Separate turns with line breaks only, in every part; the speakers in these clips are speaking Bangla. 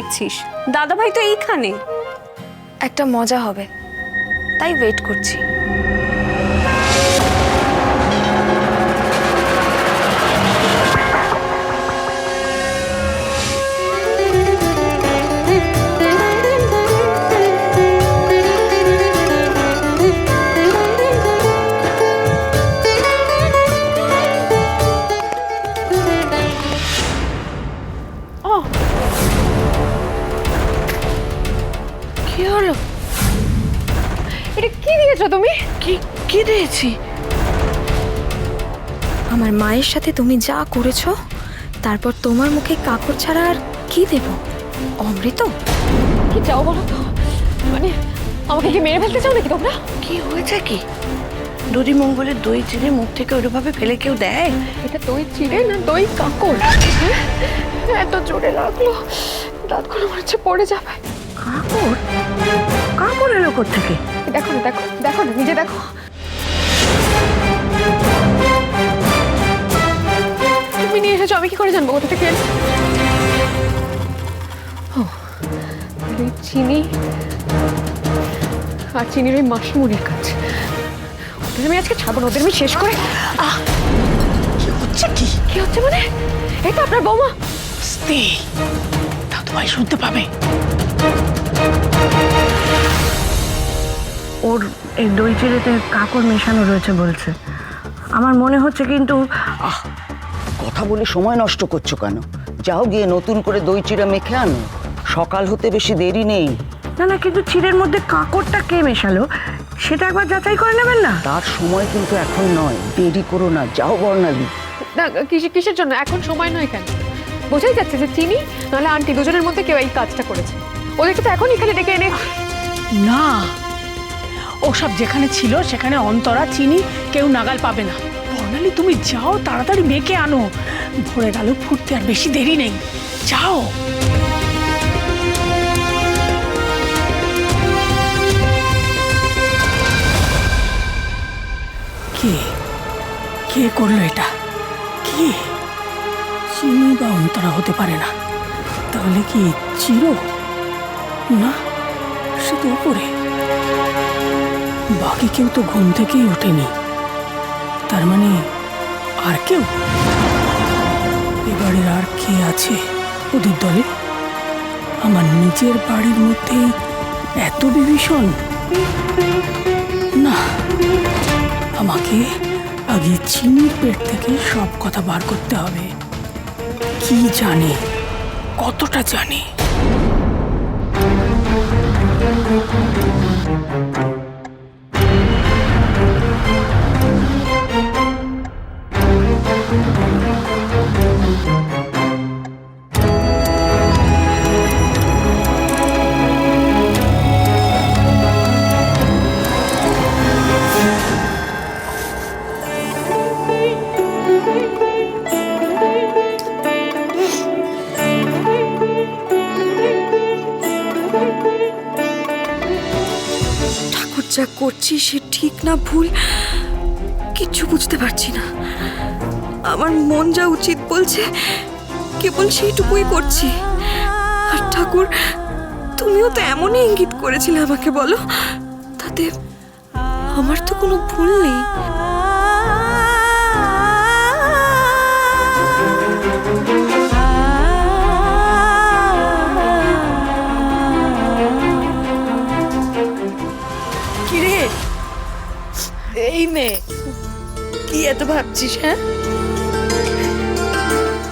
দেখছিস? দাদাভাই তো এইখানে।
একটা মজা হবে, তাই ওয়েট করছি। কি হলো?
এটা কি দিয়েছো তুমি?
কি দিয়েছি? আমার মায়ের সাথে তুমি যা করেছো, তারপর তোমার মুখে কাপড় ছাড়া আর কি দেব? অমৃত?
কি চাও বলো তো? মানে আমাকে কি মেরে ফেলতে চাও নাকি তোমরা?
কি হয়েছে কি? দধি মঙ্গলের দই চিড়ে মুখ থেকে ওইভাবে ফেলে কেউ দেয়?
এটা দই চিড়ে না দই কাকড়? এত জোরে লাগলো, দাঁতগুলো মনে হচ্ছে পড়ে যাবে।
কাকড়? কাকড় এলো কোত্থেকে?
দেখো না, দেখো দেখো না, নিজে দেখো। তুমি নিয়ে এসেছো, আমি কি করে জানবো কোথা থেকে? ওই চিনি আর চিনির ওই মাসমুনির কাজ। ওদের আমি আজকে ছাড়বো না, ওদের আমি শেষ করে।
কি হচ্ছে কি?
কি হচ্ছে মানে? এই তো আপনার বৌমা।
আস্তে, দাদুভাই শুনতে পাবে। ওর এই দই চিড়েতে কাকড় মেশানো রয়েছে বলছে। আমার মনে হচ্ছে কিন্তু
কথা বলে সময় নষ্ট করছো কেন? যাও গিয়ে নতুন করে দই চিড়া মেখে আনো, সকাল হতে বেশি দেরি নেই।
না না, কিন্তু চিড়ের মধ্যে কাকড়টা কে মেশালো সেটা একবার যাচাই করে নেবেন না?
তার সময় কিন্তু এখন নয়, দেরি করো না, যাও বর্ণালী।
না, কিসের জন্য এখন সময় নয় কেন? বোঝাই যাচ্ছে যে চিনি নাহলে আন্টি দুজনের মধ্যে কেউ এই কাজটা করেছে। ওদেরকে তো এখন এখানে ডেকে এনে।
না, ওসব যেখানে ছিল সেখানে অন্তরা চিনি কেউ নাগাল পাবে না। বর্ণালী তুমি যাও, তাড়াতাড়ি মেখে আনো, ভরে গেল ফুটতে আর বেশি দেরি নেই, যাও। কে কে করলো এটা? কে? চিনি বা অন্তরা হতে পারে না, তাহলে কি চিরো? না, সে তো উপরে। বাকি কেউ তো ঘুম থেকেই ওঠেনি, তার মানে আর কেউ? এবারের আর কে আছে ওদের দলে? আমার নিজের বাড়ির মধ্যেই এত বিভীষণ? না, আমাকে আগে চিনির পেট থেকে সব কথা বার করতে হবে। কি জানে, কতটা জানে?
যা করছি সে ঠিক না ভুল কিচ্ছু বুঝতে পারছি না। আমার মন যা উচিত বলছে কেবল সেইটুকুই করছি। আর ঠাকুর, তুমিও তো এমনই ইঙ্গিত করেছিলে আমাকে, বলো, তাতে আমার তো কোনো ভুল নেই।
এই মেয়ে, কি এত ভাবছিস? হ্যাঁ,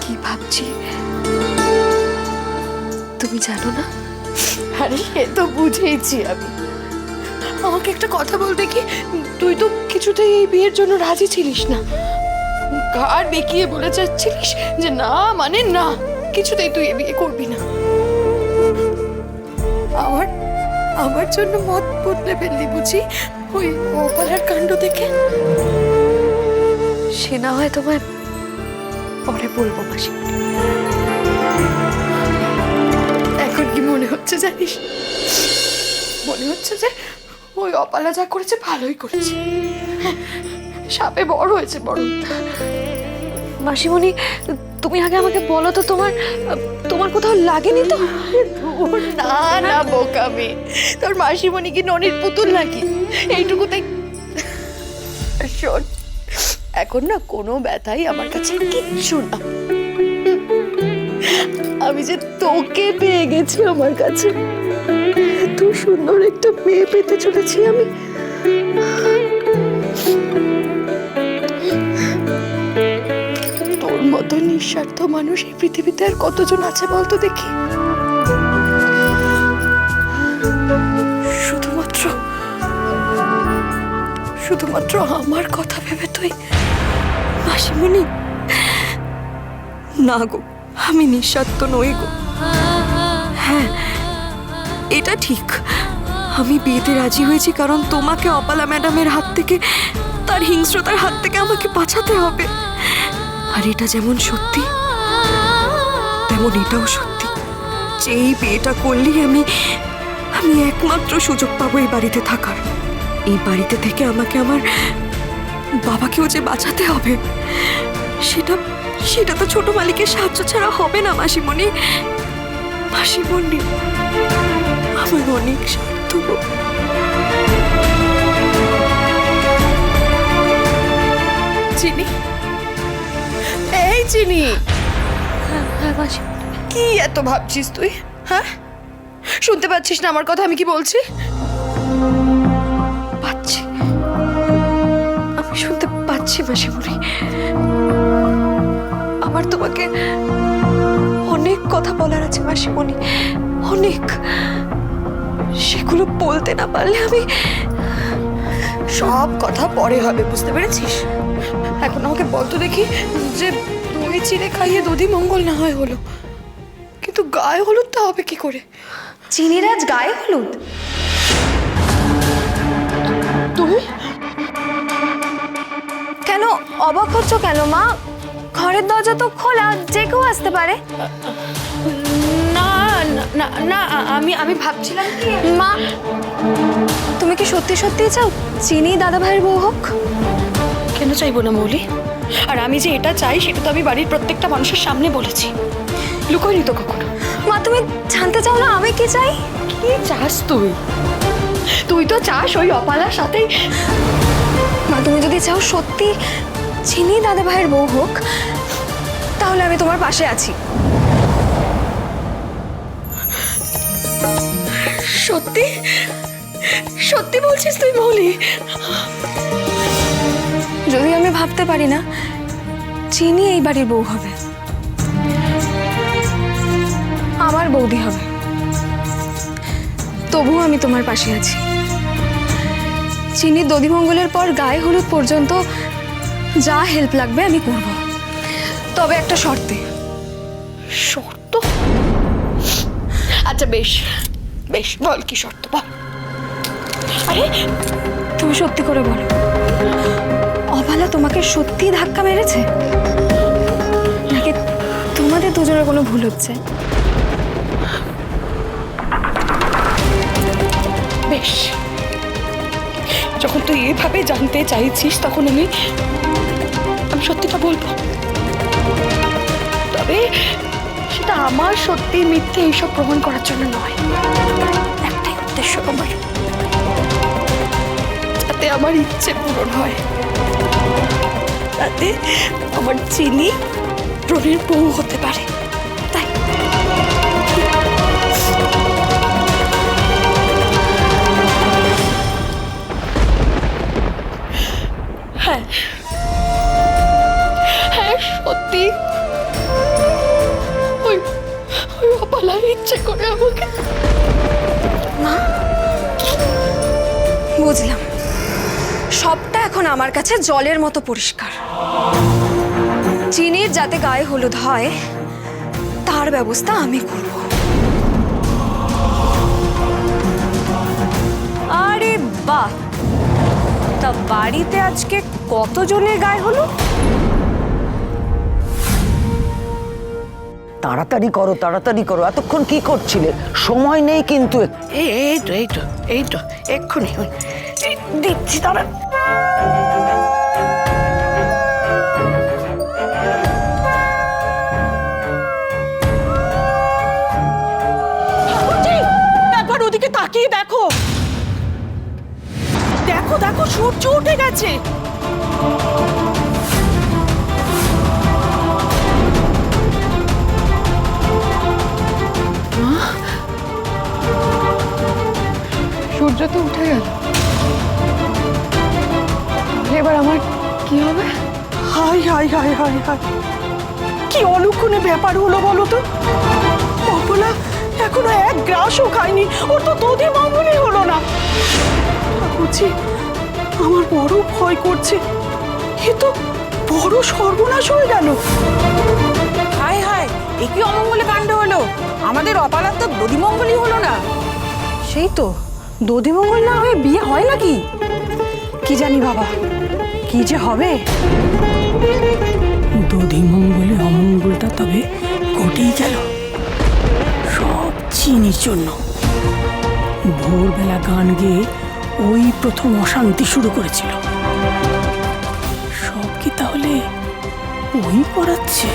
কি ভাবছি তুমি জানো না?
আরে সে তো বুঝেইছি আমি। আমাকে একটা কথা বলতে কি, তুই তো কিছুতেই এই বিয়ের জন্য রাজি ছিলিস না। ঘাড় বেঁকিয়ে বলে যাচ্ছিলিস যে না মানে না, কিছুতেই তুই এ বিয়ে করবি না। আমার জন্য মত বদলে ফেললি বুঝি ওই গোপালার কাণ্ড দেখে?
সে না হয় তোমায় পরে বলবো মাসি।
এখন কি মনে হচ্ছে জানিস? মনে হচ্ছে যে ওই অপালা যা করেছে ভালোই করেছে, সাপে বড় হয়েছে বড়।
মাসিমণি, তুমি আগে আমাকে বলো তো, তোমার কোথাও লাগেনি তো?
না না বোকামি, তোর মাসিমণি কি ননির পুতুল নাকি? এইটুকুতে শোন, এখন না কোনো ব্যথাই আমার কাছে কিচ্ছু না। আমি যে তোকে পেয়ে গেছি আমার কাছে, এত সুন্দর একটা মেয়ে পেতে চলেছি আমি। তোর মতো নিঃস্বার্থ মানুষ এই পৃথিবীতে আর কতজন আছে বলতো দেখি? শুধুমাত্র আমার কথা ভেবে তুই।
মাসিমণি, না গো, আমি নিঃস্বার্থ নই গো। হ্যাঁ, এটা ঠিক, আমি বিয়েতে রাজি হয়েছি কারণ তোমাকে অপালা ম্যাডামের হাত থেকে, তার হিংস্রতার হাত থেকে আমাকে বাঁচাতে হবে। আর এটা যেমন সত্যি, তেমন এটাও সত্যি যে এই বিয়েটা করলেই আমি একমাত্র সুযোগ পাবো এই বাড়িতে থাকার। এই বাড়িতে থেকে আমাকে আমার বাবাকেও যে বাঁচাতে হবে, সেটা তো ছোট মালিকের সাহায্য ছাড়া হবে না মাসিমণি। মাসিমণি, আমার অনেক স্বার্থ গো।
চিনি, এই চিনি, কি এত ভাবছিস তুই? হ্যাঁ, শুনতে পাচ্ছিস না আমার কথা আমি কি বলছি?
পাচ্ছি, আমি শুনতে পাচ্ছি মাসিমণি। আমার তোমাকে অনেক কথা বলার আছে মাসিমণি, অনেক। সেগুলো বলতে না পারলে আমি
সব কথা পরে হবে, বুঝতে পেরেছিস? এখন আমাকে বলতো দেখি, যে দই চিড়ে খাইয়ে দধি মঙ্গল না হয় হলো, কিন্তু গায়ে হলুদটা হবে কি করে?
চিনিরাজ গায়ে হলুদ?
তুই
কেন অবাক হচ্ছ কেন মা? ঘরের দরজা তো খোলা, যে কেউ আসতে পারে।
না না না, আমি ভাবছিলাম কি,
মা, তুমি কি সত্যি সত্যি চাও চিনি দাদা ভাইয়ের বউ হোক?
কেন চাইবো না মৌলি? আর আমি যে এটা চাই সেটা তো আমি বাড়ির প্রত্যেকটা মানুষের সামনে বলেছি, লুকোয়নি তো কখনো।
মা, তুমি জানতে চাও না আমি কি চাই?
কি চাস তুই? তুই তো চাস ওই অপালার সাথেই।
মা, তুমি যদি চাও সত্যি চিনি দাদা ভাইয়ের বউ হোক, তাহলে আমি তোমার পাশে আছি।
সত্যি সত্যি বলছিস তুই মৌলি?
যদি আমি ভাবতে পারি না চিনি এই বাড়ির বউ হবে, আমার বৌদি হবে, তবুও আমি তোমার পাশে আছি। চিনির দধিমঙ্গলের পর গায়ে হলুদ পর্যন্ত যা হেল্প লাগবে আমি করব, তবে একটা শর্তে।
শর্ত? আচ্ছা বেশ বেশ, বল কি শর্ত বল। আরে
তুমি সত্যি করে বলো, অবালা তোমাকে সত্যি ধাক্কা মেরেছে নাকি তোমাদের দুজনের কোনো ভুল হচ্ছে?
বেশ, যখন তুই এভাবে জানতে চাইছিস তখন আমি সত্যিটা বলবো, তবে সেটা আমার সত্যি মিথ্যে এইসব প্রমাণ করার জন্য নয়। একটাই উদ্দেশ্য আমার, যাতে আমার ইচ্ছে পূরণ হয়, তাতে আমার চিনি রনির বউ হতে পারে, তাই। হ্যাঁ হ্যাঁ, সত্যি ওই ওই অপালা ইচ্ছে করে আমাকে।
মা, বুঝলাম, সবটা এখন আমার কাছে জলের মতো পরিষ্কার। চিনির যাতে গায়ে হলুদ হয় তার ব্যবস্থা আমি করব। আরে বাহ, তা বাড়িতে আজকে কতজনের গায়ে হলুদ?
তাড়াতাড়ি করো, তাড়াতাড়ি করো, এতক্ষণ কি করছিলে? সময় নেই কিন্তু।
এই তো এক্ষুনি দিচ্ছি, তারা।
তাকিয়ে দেখো, দেখো দেখো সূর্য উঠে গেছে।
সূর্য তো উঠে গেল, তাহলে এবার আমার কি হবে?
High high high high high, কি অলক্ষণে ব্যাপার হলো বলো তো। অপলা এখনো এক গ্রাসও খায়নি, ওর তো দুধই মামুলি হলো না। বুঝি আমার বড় ভয় করছে, এ তো বড় সর্বনাশ হয়ে গেল।
হায় হায়, এ কি অমঙ্গলে কাণ্ড হলো? আমাদের অপালার তো দধিমঙ্গলই হলো না। সেই তো, দধিমঙ্গল না হয়ে বিয়ে হয় নাকি? কি জানি বাবা, কি যে হবে।
দধিমঙ্গলে অমঙ্গলটা তবে ঘটেই গেল, সব চিনির জন্য। ভোরবেলা গান গেয়ে ওই প্রথম অশান্তি শুরু করেছিল। সব কি তাহলে ওই করাচ্ছে?